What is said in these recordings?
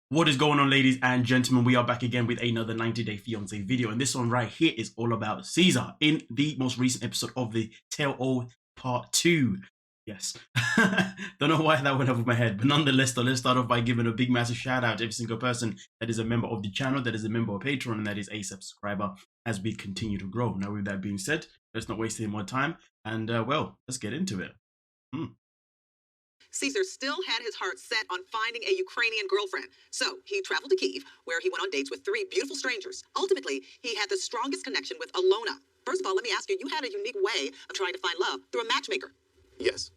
What is going on, ladies and gentlemen? We are back again with another 90-day fiance video, and this one right here is all about Caesar in the most recent episode of the Tell-All Part 2. Yes. Don't know why that went over my head, but nonetheless, though, let's start off by giving a big, massive shout out to every single person that is a member of the channel, that is a member of Patreon, and that is a subscriber as we continue to grow. Now, with that being said, let's not waste any more time, and well, let's get into it. Caesar still had his heart set on finding a Ukrainian girlfriend. So he traveled to Kyiv, where he went on dates with 3 beautiful strangers. Ultimately, he had the strongest connection with Alona. First of all, let me ask you, you had a unique way of trying to find love through a matchmaker. Yes.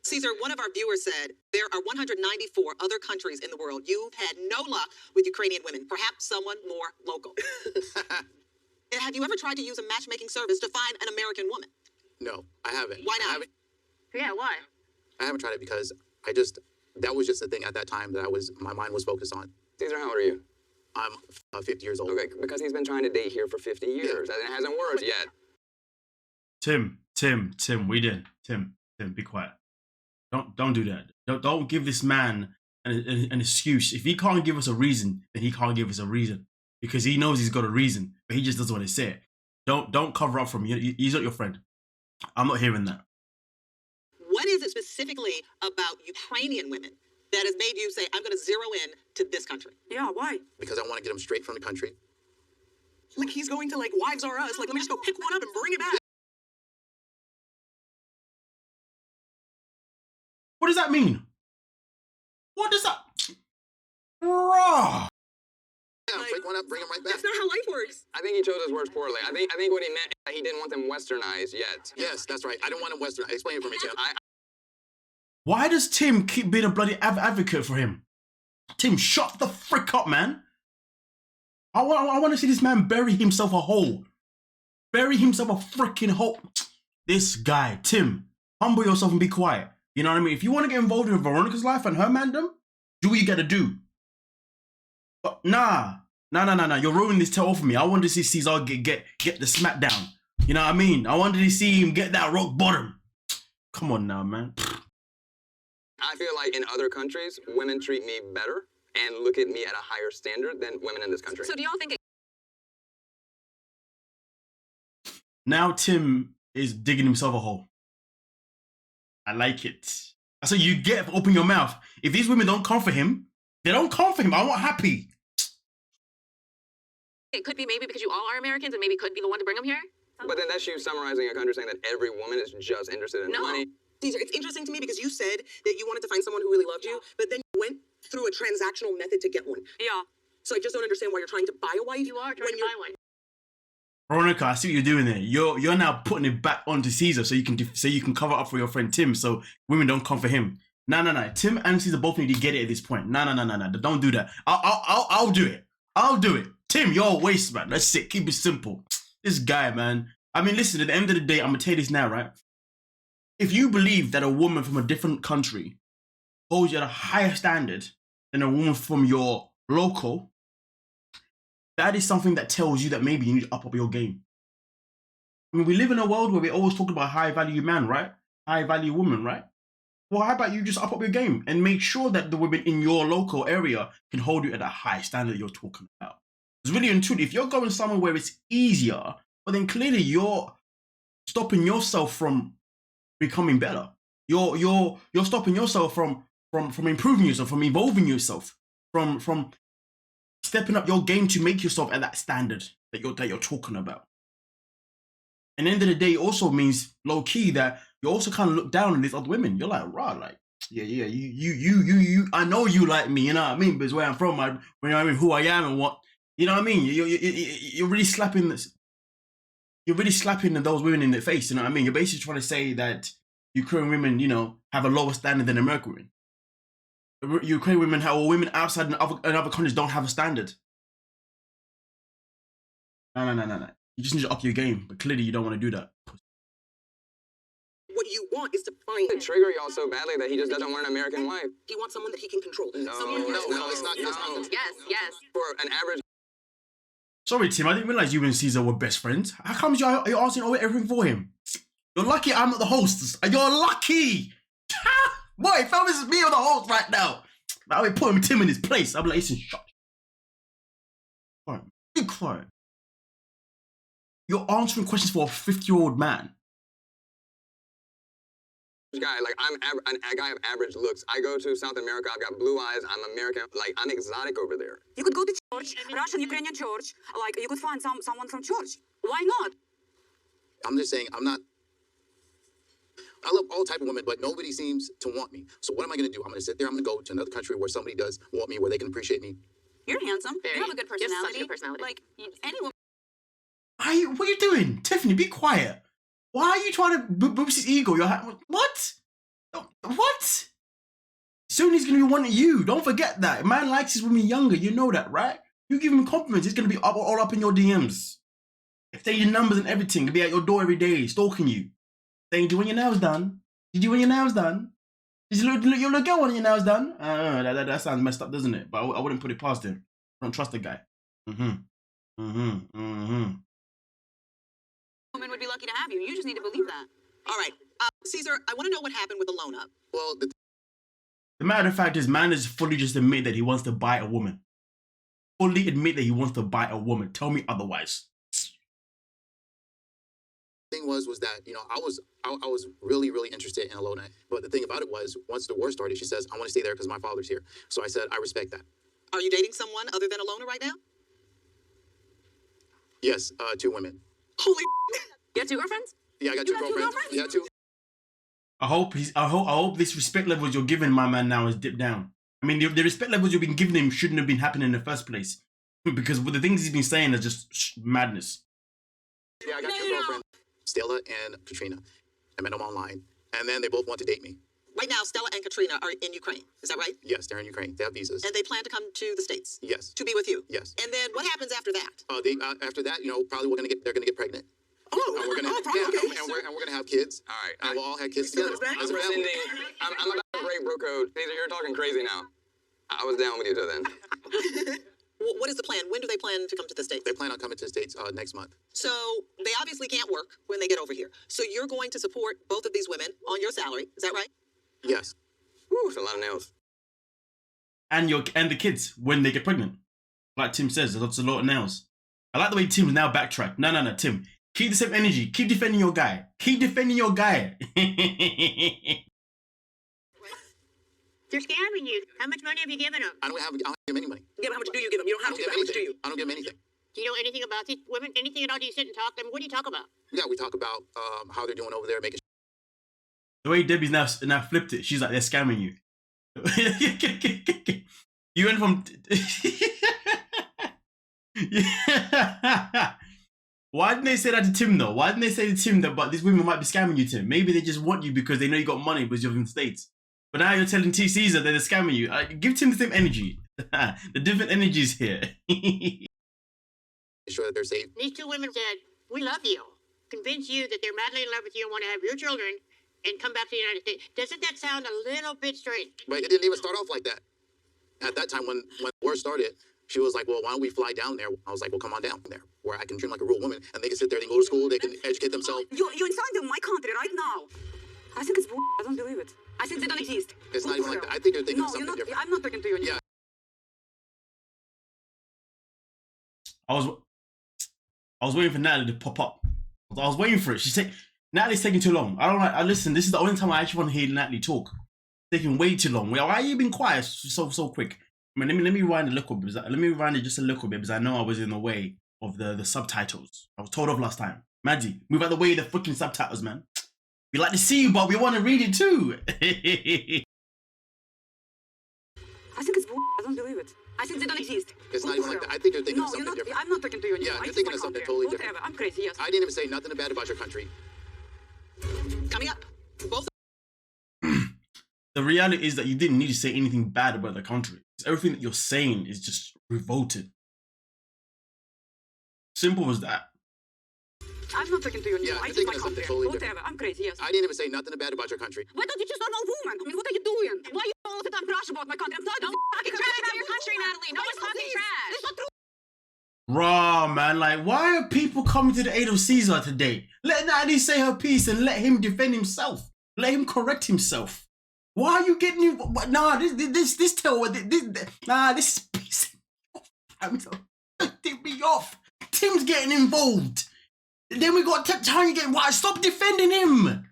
Caesar, one of our viewers said, there are 194 other countries in the world. You've had no luck with Ukrainian women, perhaps someone more local. Have you ever tried to use a matchmaking service to find an American woman? No, I haven't. Why not? Yeah, why? I haven't tried it because that was just the thing at that time that my mind was focused on. Caesar, how old are you? I'm 50 years old. Okay, because he's been trying to date here for 50 years, and it hasn't worked yet. Tim, be quiet. Don't do that. Don't give this man an excuse. If he can't give us a reason, then he can't give us a reason. Because he knows he's got a reason, but he just doesn't want to say it. Don't cover up from him. He's not your friend. I'm not hearing that. What is it specifically about Ukrainian women that has made you say, I'm going to zero in to this country? Yeah, why? Because I want to get him straight from the country. Like he's going to like Wives R Us. Like, let me just go pick one up and bring it back. What does that mean? What does that... Bruh. Yeah, pick one up, bring him right back. That's not how life works. I think he chose his words poorly. I think what he meant is that he didn't want them westernized yet. Yes, that's right. I don't want him Western. Explain it for me, Tim. Why does Tim keep being a bloody advocate for him? Tim, shut the frick up, man. I want to see this man bury himself a hole. Bury himself a freaking hole. This guy, Tim, humble yourself and be quiet. You know what I mean? If you want to get involved in Veronica's life and her mandem, do what you gotta do. But nah. You're ruining this tell for me. I wanted to see Caesar get the smackdown. You know what I mean? I wanted to see him get that rock bottom. Come on now, man. I feel like in other countries, women treat me better and look at me at a higher standard than women in this country. So do y'all think Now Tim is digging himself a hole. I like it. I said you get open your mouth. If these women don't come for him, they don't come for him. I want happy. it could be maybe because you all are Americans and maybe could be the one to bring them here? But then that's you summarizing a country saying that every woman is just interested in No. money. Caesar, it's interesting to me because you said that you wanted to find someone who really loved you, but then you went through a transactional method to get one. Yeah. So I just don't understand why you're trying to buy a wife. You are trying when to you're... buy one. Veronica, I see what you're doing there. You're now putting it back onto Caesar so you can cover up for your friend Tim so women don't come for him. No. Tim and Caesar both need to get it at this point. No. Don't do that. I'll do it. I'll do it. Tim, you're a waste, man. That's it. Keep it simple. This guy, man. I mean, listen, at the end of the day, I'm going to tell you this now, right? If you believe that a woman from a different country holds you at a higher standard than a woman from your local, that is something that tells you that maybe you need to up your game. I mean, we live in a world where we always talk about high-value man, right? High-value woman, right? Well, how about you just up your game and make sure that the women in your local area can hold you at a high standard you're talking about. It's really and truly, if you're going somewhere where it's easier, but then clearly you're stopping yourself from becoming better. You're stopping yourself from improving yourself, from evolving yourself, from stepping up your game to make yourself at that standard that you're talking about. And at the end of the day, it also means low key that you also kind of look down on these other women. You're like, rah, like, yeah, you. I know you like me, you know what I mean? But it's where I'm from, you know what I mean? Who I am and what, you know what I mean? You're really slapping this. You're really slapping those women in the face, you know what I mean? You're basically trying to say that Ukrainian women, you know, have a lower standard than American women. Ukrainian women, or women outside in other countries don't have a standard. No. You just need to up your game, but clearly you don't want to do that. What you want is to find... It trigger y'all so badly that he just doesn't want an American wife. He wants someone that he can control. No, It's not. Yes. For an average... Sorry, Tim, I didn't realize you and Caesar were best friends. How come you're asking everything for him? You're lucky I'm not the host. You're lucky! Boy, fam, this is me or the host right now. I would put Tim in his place. I'd be like, listen, shut. Quiet. Be quiet. You're answering questions for a 50-year-old man. Guy, like a guy of average looks. I go to South America. I've got blue eyes. I'm American. Like I'm exotic over there. You could go to church, Russian, Ukrainian church. Like you could find someone from church. Why not? I'm just saying, I'm not. I love all type of women, but nobody seems to want me. So what am I going to do? I'm going to sit there. I'm going to go to another country where somebody does want me, where they can appreciate me. You're handsome. Very. You have a good You have such personality. a good personality. Like any woman. What are you doing? Tiffany, be quiet. Why are you trying to boost his ego? What? What? Soon he's going to be wanting you. Don't forget that. If man likes his women younger, you know that, right? You give him compliments, he's going to be all up in your DMs. Say your numbers and everything. He'll be at your door every day, stalking you. Saying, do you want your nails done? Did you want your nails done? Is your little girl want your nails done? That sounds messed up, doesn't it? But I wouldn't put it past him. I don't trust the guy. Women would be lucky to have you. You just need to believe that. All right. Caesar, I want to know what happened with Alona. Well, The matter of fact is, man has fully just admit that he wants to buy a woman. Fully admit that he wants to buy a woman. Tell me otherwise. thing was that, you know, I was really interested in Alona. But the thing about it was, once the war started, she says, I want to stay there because my father's here. So I said, I respect that. Are you dating someone other than Alona right now? Yes, 2 women. Holy You have 2 girlfriends? Yeah, I got 2 girlfriends. Yeah, 2. I hope this respect levels you're giving my man now is dipped down. I mean, the respect levels you've been giving him shouldn't have been happening in the first place. Because with the things he's been saying are just madness. Yeah, I got 2 girlfriends, Stella and Katrina. I met them online. And then they both want to date me. Right now, Stella and Katrina are in Ukraine. Is that right? Yes, they're in Ukraine. They have visas. And they plan to come to the States? Yes. To be with you? Yes. And then what happens after that? After that, you know, probably they're gonna get pregnant. Oh, And we're gonna, probably, yeah, okay. and we're gonna have kids. All right. And we'll all have kids together. I'm As a family. rescinding. I'm about to break bro code. Caesar, you're talking crazy now. I was down with you till then. What is the plan? When do they plan to come to the States? They plan on coming to the States next month. So they obviously can't work when they get over here. So you're going to support both of these women on your salary. Is that right? Yes. Whew, it's a lot of nails. And the kids when they get pregnant. Like Tim says, that's a lot of nails. I like the way Tim's now backtracked. No, Tim. Keep the same energy. Keep defending your guy. Keep defending your guy. They're scamming you. How much money have you given them? I don't give them any money. Yeah, but how much do you give them? You don't I have don't to, give but how much do you? anything. I don't give them anything. Do you know anything about these women? Anything at all? Do you sit and talk to them? What do you talk about? Yeah, we talk about how they're doing over there, making The way Debbie's now flipped it, she's like, they're scamming you. You went from... Why didn't they say that to Tim though? Why didn't they say to Tim that but these women might be scamming you, Tim? Maybe they just want you because they know you got money because you're in the States. But now you're telling T. Caesar that they're scamming you. Give Tim the same energy. The different energies here. sure that they're safe. These 2 women said, we love you. Convince you that they're madly in love with you and want to have your children and come back to the United States. Doesn't that sound a little bit strange? But it didn't even start off like that. At that time, when the war started, she was like, well, why don't we fly down there? I was like, well, come on down there, where I can dream like a real woman, and they can sit there, they can go to school, they can educate themselves. You're inside my country right now. I think it's bull. I don't believe it. I think they don't exist. It's not even like that. I think they're thinking No, of something you're not, different. I'm not talking to you anymore. I was waiting for Natalie to pop up. I was waiting for it. Natalie's taking too long. Listen, this is the only time I actually want to hear Natalie talk. Taking way too long. Why are you being quiet so quick? I mean, let me rewind a little bit. Let me rewind it just a little bit because I know I was in the way of the subtitles. I was told off last time. Maddie, move out the way of the fucking subtitles, man. We like to see you, but we want to read it too. I think it's bull. I don't believe it. I think they don't exist. It's not even like that. I think they're thinking No, of something you're not, different. I'm not talking to you anymore. Yeah, I you're think thinking my of something country. totally Whatever. different. I'm crazy, yes. I didn't even say nothing bad about your country. Coming up. Both The reality is that you didn't need to say anything bad about the country. Everything that you're saying is just revolted. Simple as that. I'm not talking to you anymore. Yeah, I you're think my thinking of something country. totally Whatever. different. I'm crazy, yes. I didn't even say nothing bad about your country. Why don't you choose normal woman? I mean, what are you doing? Why are you all the time trash about my country? I'm tired of Talking trash about your country, Natalie. No one's talking trash. It's not true. Raw, man. Like, why are people coming to the aid of Caesar today? Let Natalie say her piece and let him defend himself. Let him correct himself. Why are you getting involved? Nah, this tell this is take me off. Tim's getting involved. Then we got Tanya getting. Why? Stop defending him.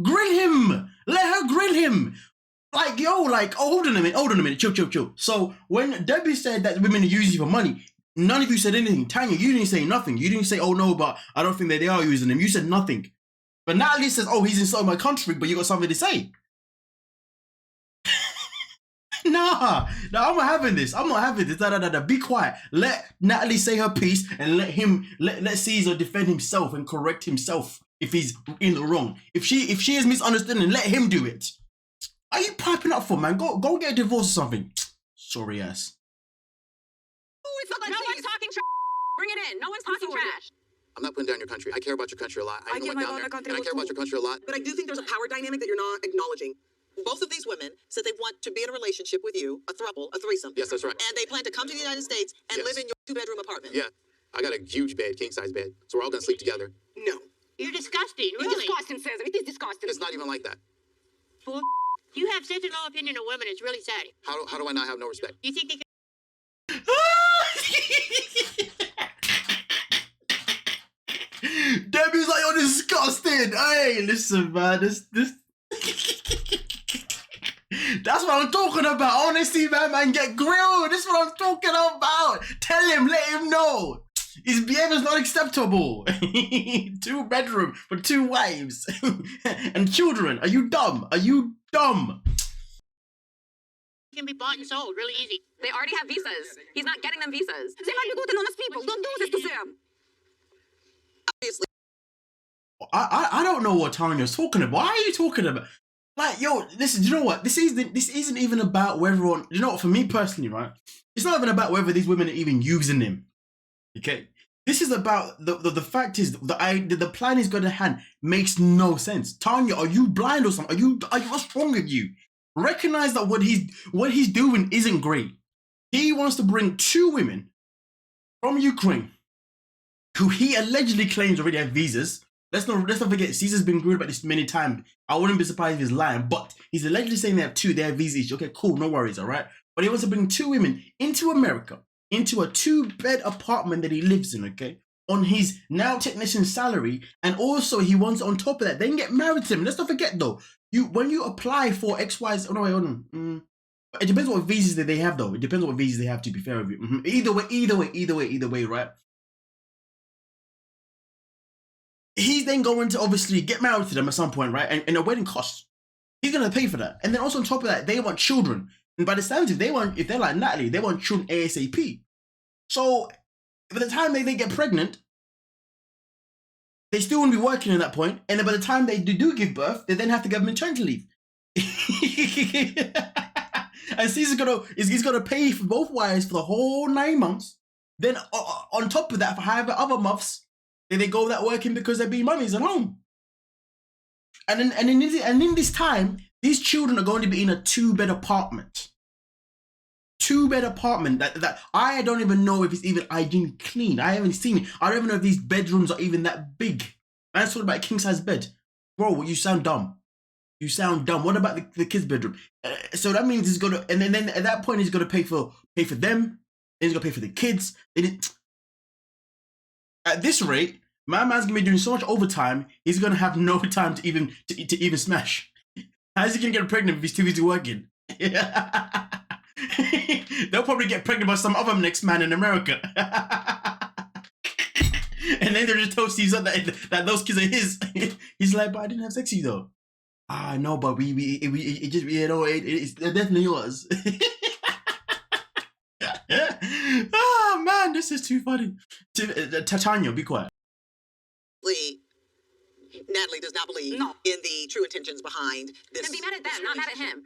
Grill him. Let her grill him. Like, yo, like, oh, hold on a minute. Chill. So when Debbie said that women use you for money, none of you said anything. Tanya, you didn't say nothing. You didn't say, oh no, but I don't think that they are using him. You said nothing. But Natalie says, oh, he's inside my country, but you got something to say. Nah, I'm not having this. Da. Be quiet. Let Natalie say her piece and let Caesar defend himself and correct himself if he's in the wrong. If she is misunderstanding, let him do it. Are you piping up for, man? Go get a divorce or something. Sorry ass. No one's talking trash. Bring it in. No one's talking trash. I'm not putting down your country. I care about your country a lot. I care went down about there, my country and I care about your country a lot. But I do think there's a power dynamic that you're not acknowledging. Both of these women said they want to be in a relationship with you, a throuple, a threesome. Yes, that's right. And they plan to come to the United States and live in your 2-bedroom apartment. Yeah, I got a huge bed, king-size bed, so we're all gonna sleep together. No. You're disgusting, It's really. disgusting, Caesar. It is disgusting. It's not even like that. Bull. You have such a low opinion of women. It's really sad. How do I not have no respect? You think they can... Debbie's like, you're disgusting. Hey, listen, man, this. That's what I'm talking about. Honestly, man, get grilled. This is what I'm talking about. Tell him, let him know. His behavior's not acceptable. 2-bedroom for 2 wives and children. Are you dumb? can be bought and sold really easy. They already have visas. He's not getting them visas. They might be good and honest people. Don't do this to them. Obviously. I don't know what Tanya's talking about. Why are you talking about? Like, yo, listen, you know what? This isn't even about whether or... You know what, for me personally, right? It's not even about whether these women are even using him. Okay? This is about... The fact is, the plan he's got in hand makes no sense. Tanya, are you blind or something? Are you what's wrong with you? Recognize that what he's doing isn't great. He wants to bring 2 women from Ukraine who he allegedly claims already have visas. Let's not forget, Caesar's been grilled about this many times. I wouldn't be surprised if he's lying, but he's allegedly saying they have visas. Okay, cool, no worries, all right? But he wants to bring 2 women into America, into a 2-bed apartment that he lives in, okay? On his now technician salary, and also he wants on top of that, then get married to him. Let's not forget though, when you apply for XYZ, oh no, wait, hold on. It depends what visas that they have though. It depends what visas they have, to be fair with you. Either way, right? He's then going to obviously get married to them at some point, right? And a wedding costs. He's gonna pay for that. And then also on top of that, they want children. And by the sounds of it, if they're like Natalie, they want children ASAP. So by the time they get pregnant, they still won't be working at that point. And then by the time they do give birth, they then have to give maternity leave. And Caesar's gonna pay for both wives for the whole 9 months. Then on top of that, for however other months, then they go without working because they're being mummies at home. And in this time, these children are going to be in a 2-bed apartment. 2-bed apartment that I don't even know if it's even hygiene clean. I haven't seen it. I don't even know if these bedrooms are even that big. I just thought about a king-size bed. Bro, you sound dumb. You sound dumb. What about the kids' bedroom? So that means he's gonna, and then at that point he's gonna pay for them. Then he's gonna pay for the kids. At this rate, my man's gonna be doing so much overtime. He's gonna have no time to even smash. How's he gonna get pregnant if he's too busy working? They'll probably get pregnant by some other next man in America. And then they're just told Caesar that those kids are his. He's like, but I didn't have sex with you though. No, but it's definitely yours. Oh man, this is too funny. Tanya, be quiet. Natalie does not believe in the true intentions behind this. Then be mad at them, not mad at him.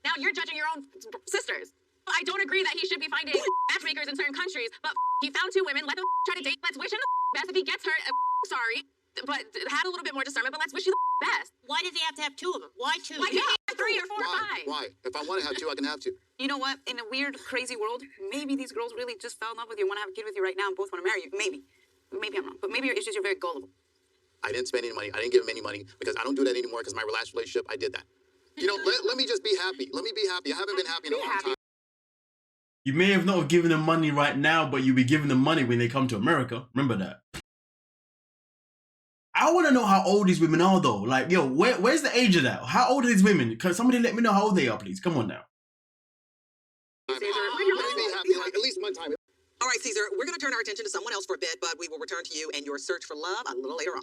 Now you're judging your own sisters. I don't agree that he should be finding matchmakers in certain countries, but he found 2 women. Let them try to date. Let's wish him the best. If he gets her, sorry, but had a little bit more discernment. But let's wish you the best. Why does he have to have 2 of them? Why 2? Why can't he have 3 or 4 or 5? Why? If I want to have 2, I can have 2. You know what? In a weird, crazy world, maybe these girls really just fell in love with you and want to have a kid with you right now and both want to marry you. Maybe. Maybe I'm wrong. But maybe your issue is you're very gullible. I didn't spend any money. I didn't give him any money because I don't do that anymore because my last relationship, I did that. You know, let me just be happy. Let me be happy. I haven't been happy in a long time. You may have not given them money right now, but you'll be giving them money when they come to America. Remember that. I want to know how old these women are, though. Like, yo, where's the age of that? How old are these women? Can somebody let me know how old they are, please? Come on now. Let me be happy, like, at least one time. All right, Caesar, we're going to turn our attention to someone else for a bit, but we will return to you and your search for love a little later on.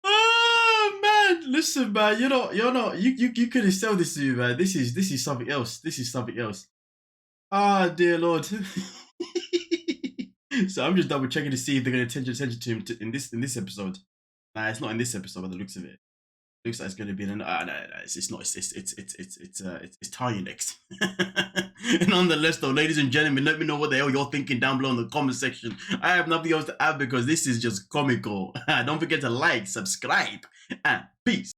Oh man, listen, man, you couldn't sell this to me, man. This is something else. This is something else. Ah, dear Lord. So I'm just double checking to see if they're gonna attention to him in this episode. Nah, it's not in this episode by the looks of it. Looks like it's gonna be in no, it's not. It's Tanya next. Nonetheless, though, ladies and gentlemen, let me know what the hell you're thinking down below in the comment section. I have nothing else to add because this is just comical. Don't forget to like, subscribe, and peace.